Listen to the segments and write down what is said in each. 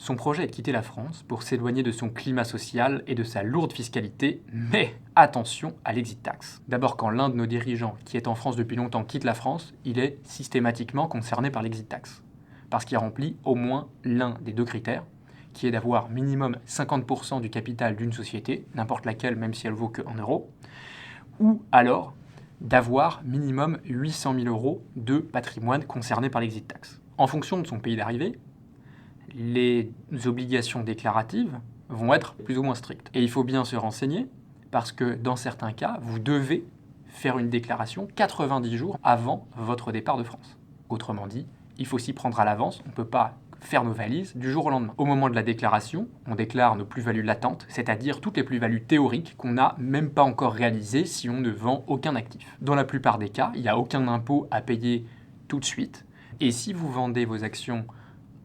Son projet est de quitter la France pour s'éloigner de son climat social et de sa lourde fiscalité, mais attention à l'exit tax. D'abord, quand l'un de nos dirigeants qui est en France depuis longtemps quitte la France, il est systématiquement concerné par l'exit tax, parce qu'il remplit au moins l'un des deux critères, qui est d'avoir minimum 50% du capital d'une société, n'importe laquelle même si elle vaut que 1 euro, ou alors d'avoir minimum 800 000 euros de patrimoine concerné par l'exit tax. En fonction de son pays d'arrivée, les obligations déclaratives vont être plus ou moins strictes. Et il faut bien se renseigner, parce que dans certains cas, vous devez faire une déclaration 90 jours avant votre départ de France. Autrement dit, il faut s'y prendre à l'avance, on ne peut pas faire nos valises du jour au lendemain. Au moment de la déclaration, on déclare nos plus-values latentes, c'est-à-dire toutes les plus-values théoriques qu'on n'a même pas encore réalisées si on ne vend aucun actif. Dans la plupart des cas, il n'y a aucun impôt à payer tout de suite, et si vous vendez vos actions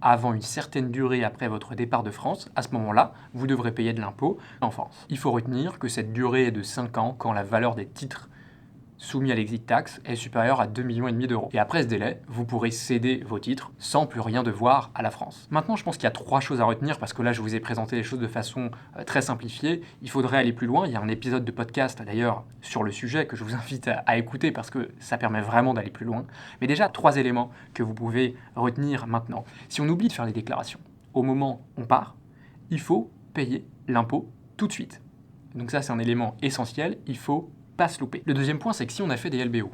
avant une certaine durée après votre départ de France, à ce moment-là, vous devrez payer de l'impôt en France. Il faut retenir que cette durée est de 5 ans quand la valeur des titres soumis à l'exit tax est supérieure à 2,5 millions d'euros. Et après ce délai, vous pourrez céder vos titres sans plus rien devoir à la France. Maintenant, je pense qu'il y a 3 choses à retenir parce que là, je vous ai présenté les choses de façon très simplifiée. Il faudrait aller plus loin. Il y a un épisode de podcast d'ailleurs sur le sujet que je vous invite à écouter parce que ça permet vraiment d'aller plus loin. Mais déjà, 3 éléments que vous pouvez retenir maintenant. Si on oublie de faire les déclarations au moment où on part, il faut payer l'impôt tout de suite. Donc ça, c'est un élément essentiel. Il faut pas se louper. Le deuxième point, c'est que si on a fait des LBO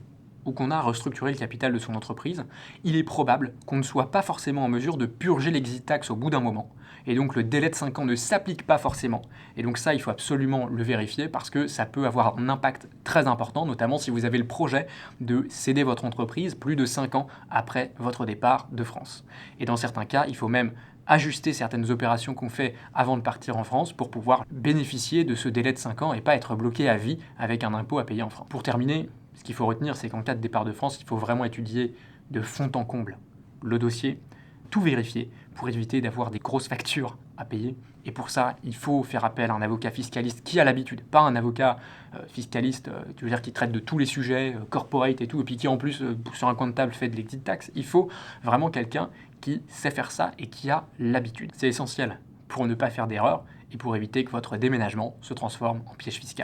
ou qu'on a restructuré le capital de son entreprise, il est probable qu'on ne soit pas forcément en mesure de purger l'exit tax au bout d'un moment. Et donc le délai de 5 ans ne s'applique pas forcément. Et donc ça, il faut absolument le vérifier parce que ça peut avoir un impact très important, notamment si vous avez le projet de céder votre entreprise plus de 5 ans après votre départ de France. Et dans certains cas, il faut même ajuster certaines opérations qu'on fait avant de partir en France pour pouvoir bénéficier de ce délai de 5 ans et pas être bloqué à vie avec un impôt à payer en France. Pour terminer, ce qu'il faut retenir, c'est qu'en cas de départ de France, il faut vraiment étudier de fond en comble le dossier, tout vérifier pour éviter d'avoir des grosses factures à payer. Et pour ça, il faut faire appel à un avocat fiscaliste qui a l'habitude, pas un avocat fiscaliste, tu veux dire qui traite de tous les sujets, corporate et tout, et puis qui en plus, sur un coin de table, fait de l'exit tax. Il faut vraiment quelqu'un qui sait faire ça et qui a l'habitude. C'est essentiel pour ne pas faire d'erreur et pour éviter que votre déménagement se transforme en piège fiscal.